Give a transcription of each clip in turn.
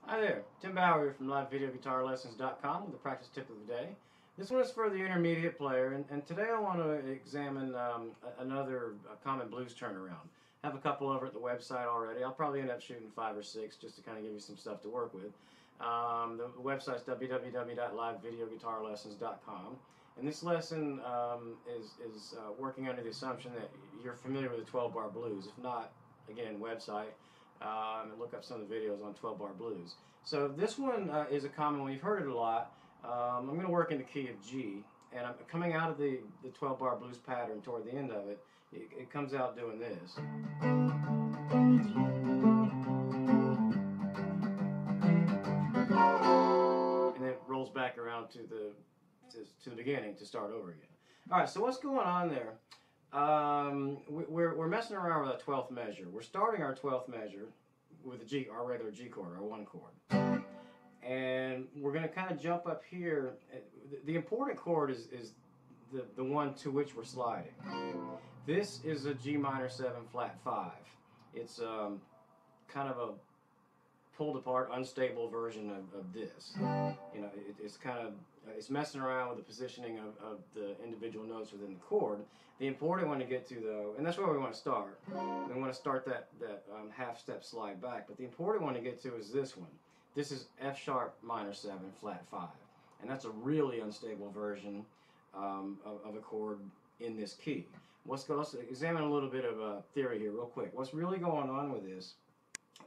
Hi there, Tim Bauer here from LiveVideoGuitarLessons.com with the practice tip of the day. This one is for the intermediate player, and today I want to examine another common blues turnaround. I have a couple over at the website already. I'll probably end up shooting 5 or 6 just to kind of give you some stuff to work with. The website's www.livevideoguitarlessons.com, and this lesson is working under the assumption that you're familiar with the 12-bar blues. If not, again, website. And look up some of the videos on 12-bar blues. So this one is a common one. You've heard it a lot. I'm going to work in the key of G, and I'm coming out of the 12-bar blues pattern toward the end of it. It comes out doing this. And then it rolls back around to the beginning to start over again. All right, so what's going on there? We're messing around with a 12th measure. We're starting our 12th measure with our regular G chord, our 1 chord. And we're going to kind of jump up here. The important chord is the one to which we're sliding. This is a G minor 7 flat 5. It's kind of a pulled apart, unstable version of this. You know, it's messing around with the positioning of the individual notes within the chord. The important one to get to, though, and that's where we want to start. We want to start that half step slide back. But the important one to get to is this one. This is F sharp minor 7 flat 5, and that's a really unstable version of a chord in this key. Let's examine a little bit of a theory here, real quick. What's really going on with this?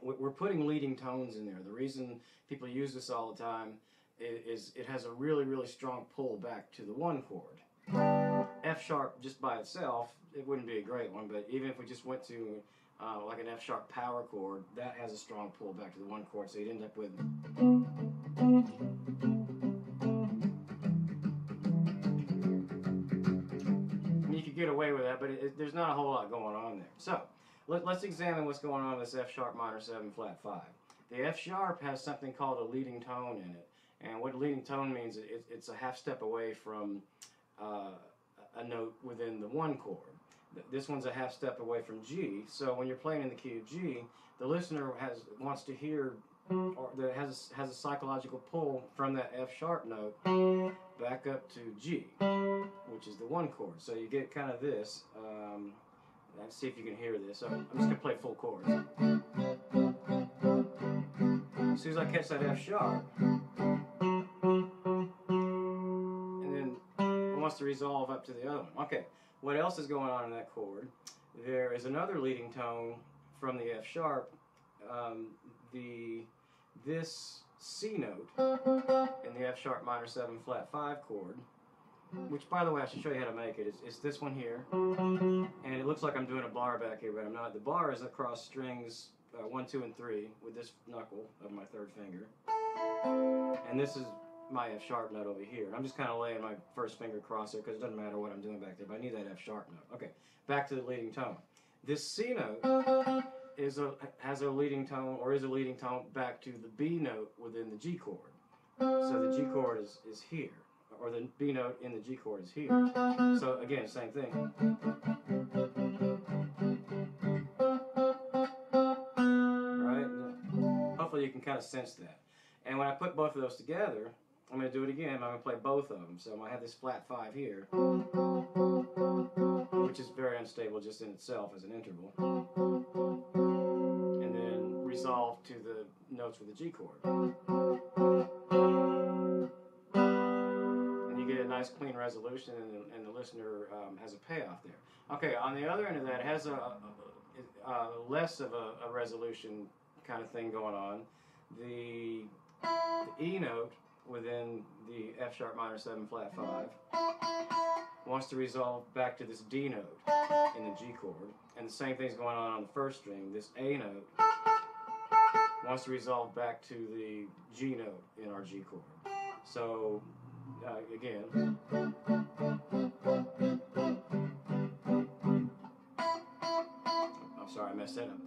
We're putting leading tones in there. The reason people use this all the time is it has a really, really strong pull back to the 1 chord. F sharp just by itself, it wouldn't be a great one, but even if we just went to like an F sharp power chord, that has a strong pull back to the 1 chord, so you'd end up with... You could get away with that, but there's not a whole lot going on there. So, let's examine what's going on with this F sharp minor 7 flat 5. The F sharp has something called a leading tone in it, and what leading tone means is it's a half step away from a note within the 1 chord. This one's a half step away from G, so when you're playing in the key of G, the listener wants to hear, or that has a psychological pull from that F sharp note back up to G, which is the 1 chord. So you get kind of this. Let's see if you can hear this. So I'm just going to play full chords. As soon as I catch that F sharp, and then it wants to resolve up to the other one. Okay, what else is going on in that chord? There is another leading tone from the F sharp. This C note in the F sharp minor 7 flat 5 chord, which, by the way, I should show you how to make it. It's this one here, and it looks like I'm doing a bar back here, but I'm not. The bar is across strings 1, 2, and 3 with this knuckle of my 3rd finger, and this is my F sharp note over here. And I'm just kind of laying my 1st finger across there because it doesn't matter what I'm doing back there, but I need that F sharp note. Okay, back to the leading tone. This C note has a leading tone, or is a leading tone back to the B note within the G chord. So the G chord is here, or the B note in the G chord is here. So again, same thing. Right? Hopefully you can kind of sense that. And when I put both of those together, I'm going to do it again. I'm going to play both of them. So I'm going to have this flat 5 here, which is very unstable just in itself as an interval, and then resolve to the notes with the G chord. You get a nice clean resolution, and the listener has a payoff there. Okay, on the other end of that, it has a less of a resolution kind of thing going on. The E note within the F sharp minor 7 flat 5 wants to resolve back to this D note in the G chord, and the same thing's going on the 1st string. This A note wants to resolve back to the G note in our G chord. So again, I'm sorry, I messed that up.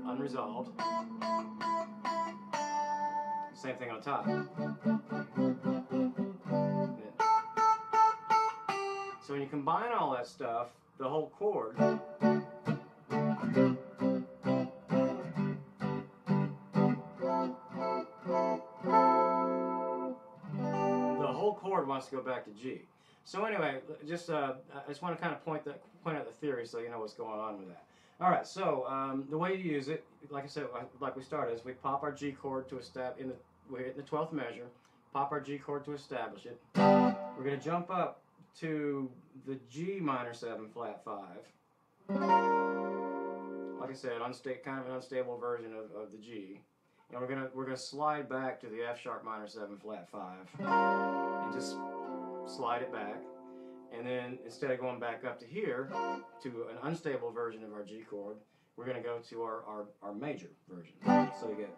Unresolved. Same thing on top. So when you combine all that stuff, the whole chord chord wants to go back to G. So anyway, I just want to kind of point out the theory so you know what's going on with that. All right, so the way you use it, like I said, like we started, is we pop our G chord to establish, we're hitting the 12th measure, pop our G chord to establish it. We're going to jump up to the G minor 7 flat 5. Like I said, kind of an unstable version of the G. And we're gonna slide back to the F sharp minor 7 flat 5 and just slide it back. And then instead of going back up to here to an unstable version of our G chord, we're going to go to our major version. So you get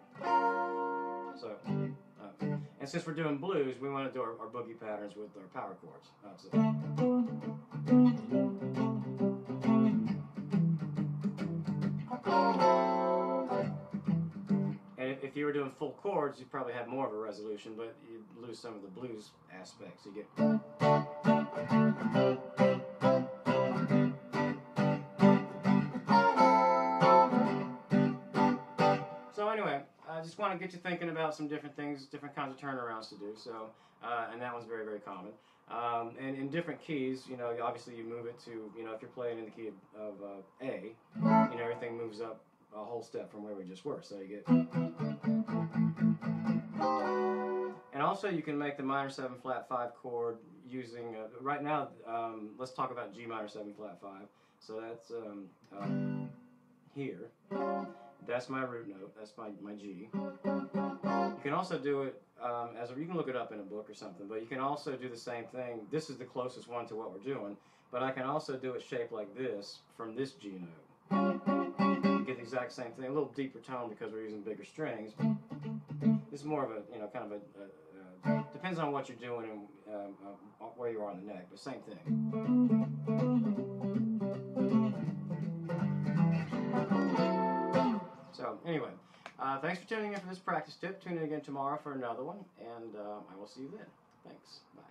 and since we're doing blues, we want to do our boogie patterns with our power chords. And if you were doing full chords, you'd probably have more of a resolution, but you'd lose some of the blues aspects. You get. So anyway, I just want to get you thinking about some different things, different kinds of turnarounds to do. So, and that one's very, very common. And in different keys, you know, obviously you move it to, you know, if you're playing in the key of A, you know, everything moves up a whole step from where we just were. So you get. And also you can make the minor 7 flat 5 chord using, right now, let's talk about G minor 7 flat 5. So that's here. That's my root note. That's my G. You can also do it you can look it up in a book or something, but you can also do the same thing. This is the closest one to what we're doing, but I can also do it shaped like this from this G note. You get the exact same thing, a little deeper tone because we're using bigger strings. This is more of a, you know, kind of a, depends on what you're doing and where you are on the neck, but same thing. So anyway, thanks for tuning in for this practice tip. Tune in again tomorrow for another one, and I will see you then. Thanks. Bye.